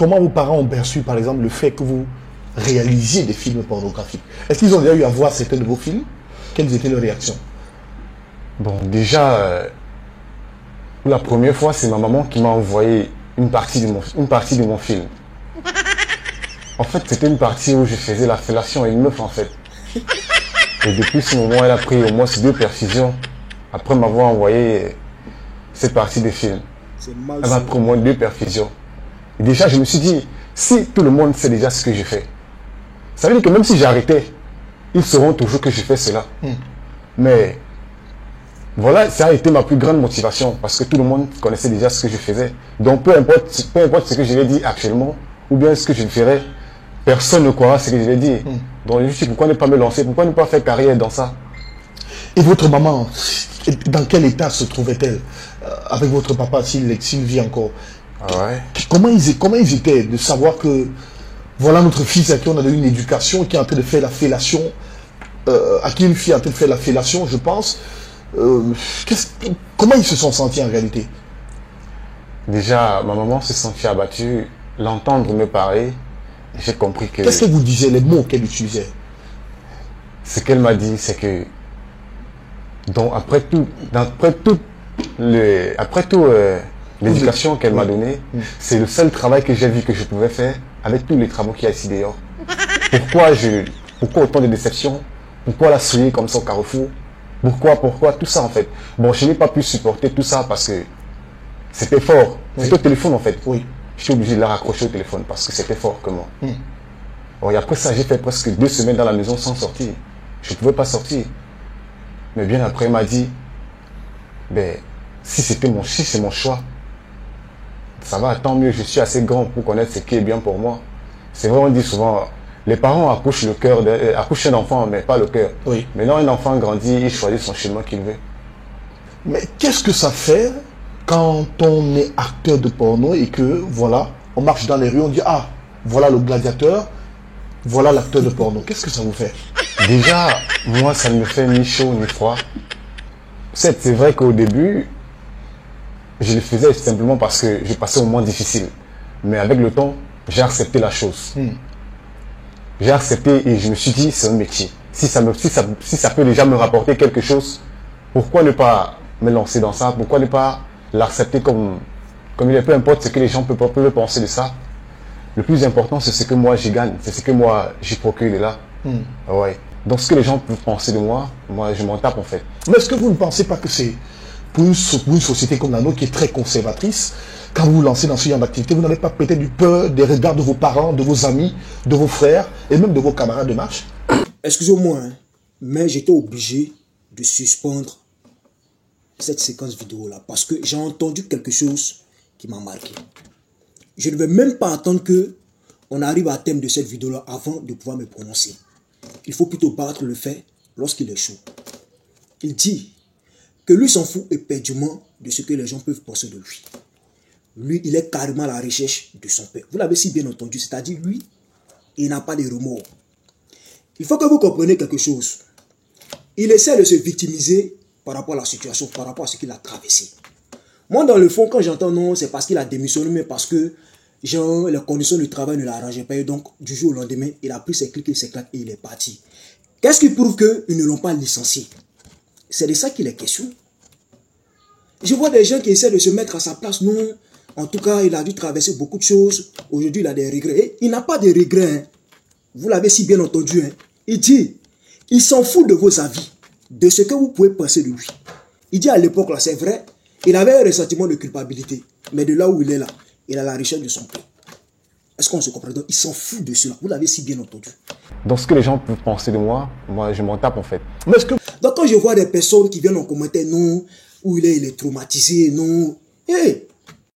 comment vos parents ont perçu, par exemple, le fait que vous réalisiez des films pornographiques? Est-ce qu'ils ont déjà eu à voir certains de vos films? Quelles étaient leurs réactions? Bon, déjà, pour la première fois, c'est ma maman qui m'a envoyé une partie de mon film. En fait, c'était une partie où je faisais la fellation à une meuf, en fait. Et depuis ce moment, elle a pris au moins 2 perfusions après m'avoir envoyé cette partie des films. Elle m'a pris au moins 2 perfusions. Et déjà, je me suis dit, si tout le monde sait déjà ce que je fais, ça veut dire que même si j'arrêtais, ils sauront toujours que je fais cela. Mais voilà, ça a été ma plus grande motivation parce que tout le monde connaissait déjà ce que je faisais. Donc peu importe ce que je vais dire actuellement ou bien ce que je ferai, personne ne croira ce que je vais dire. Donc je me suis dit, pourquoi ne pas me lancer, pourquoi ne pas faire carrière dans ça? Et votre maman, dans quel état se trouvait-elle avec votre papa s'il vit encore? Ouais. Comment ils étaient de savoir que voilà notre fils à qui on a donné une éducation, qui est en train de faire la fellation, à qui une fille est en train de faire la fellation, je pense. Comment ils se sont sentis en réalité? Déjà, ma maman se sentit abattue. L'entendre me parler, j'ai compris que... Qu'est-ce qu'elle vous disait, les mots qu'elle utilisait? Ce qu'elle m'a dit, c'est que... Donc, après tout l'éducation qu'elle m'a donnée, c'est le seul travail que j'ai vu que je pouvais faire avec tous les travaux qu'il y a ici dehors. Pourquoi autant de déceptions? Pourquoi la souiller comme ça au carrefour? Pourquoi tout ça en fait? Bon, je n'ai pas pu supporter tout ça parce que c'était fort. C'était au téléphone en fait. Oui. Je suis obligé de la raccrocher au téléphone parce que c'était fort que moi. Bon, et après ça, j'ai fait presque 2 semaines dans la maison sans sortir. Je ne pouvais pas sortir. Mais bien après, elle m'a dit, ben, si c'est mon choix, ça va, tant mieux, je suis assez grand pour connaître ce qui est bien pour moi. C'est vrai, on dit souvent, les parents accouchent accouchent un enfant, mais pas le cœur. Oui. Maintenant, un enfant grandit, il choisit son chemin qu'il veut. Mais qu'est-ce que ça fait quand on est acteur de porno et que, voilà, on marche dans les rues, on dit, ah, voilà le gladiateur, voilà l'acteur de porno. Qu'est-ce que ça vous fait? Déjà, moi, ça ne me fait ni chaud ni froid. C'est vrai qu'au début, je le faisais simplement parce que je passais un moment difficile. Mais avec le temps, j'ai accepté la chose. J'ai accepté et je me suis dit, c'est un métier. Si ça peut déjà me rapporter quelque chose, pourquoi ne pas me lancer dans ça? Pourquoi ne pas l'accepter comme il est? Peu importe ce que les gens peuvent penser de ça. Le plus important, c'est ce que moi j'y gagne. C'est ce que moi j'y procure de là. Ouais. Donc ce que les gens peuvent penser de moi, moi je m'en tape en fait. Mais est-ce que vous ne pensez pas que c'est pour une société comme la nôtre qui est très conservatrice, quand vous vous lancez dans ce genre d'activité, vous n'avez pas peut-être du peur des regards de vos parents, de vos amis, de vos frères et même de vos camarades de marche? Excusez-moi, hein, mais j'étais obligé de suspendre cette séquence vidéo-là parce que j'ai entendu quelque chose qui m'a marqué. Je ne vais même pas attendre que on arrive à thème de cette vidéo-là avant de pouvoir me prononcer. Il faut plutôt battre le fait lorsqu'il est chaud. Il dit que lui s'en fout éperdument de ce que les gens peuvent penser de lui. Lui, il est carrément à la recherche de son père. Vous l'avez si bien entendu, c'est-à-dire lui, il n'a pas de remords. Il faut que vous compreniez quelque chose. Il essaie de se victimiser par rapport à la situation, par rapport à ce qu'il a traversé. Moi, dans le fond, quand j'entends non, c'est parce qu'il a démissionné, mais parce que genre, les conditions du travail ne l'arrangeaient pas. Et donc, du jour au lendemain, il a pris ses clics et ses claques et il est parti. Qu'est-ce qui prouve qu'ils ne l'ont pas licencié? C'est de ça qu'il est question. Je vois des gens qui essaient de se mettre à sa place. Non, en tout cas, il a dû traverser beaucoup de choses. Aujourd'hui, il a des regrets. Et il n'a pas de regrets. Hein. Vous l'avez si bien entendu. Hein. Il dit, il s'en fout de vos avis, de ce que vous pouvez penser de lui. Il dit à l'époque, là, c'est vrai, il avait un ressentiment de culpabilité. Mais de là où il est là, il a la richesse de son père. Est-ce qu'on se comprend? Donc, il s'en fout de cela. Vous l'avez si bien entendu. Donc, ce que les gens peuvent penser de moi, moi, je m'en tape en fait. Mais est-ce que... Donc, quand je vois des personnes qui viennent en commentaire, non, où il est traumatisé, non. Hey,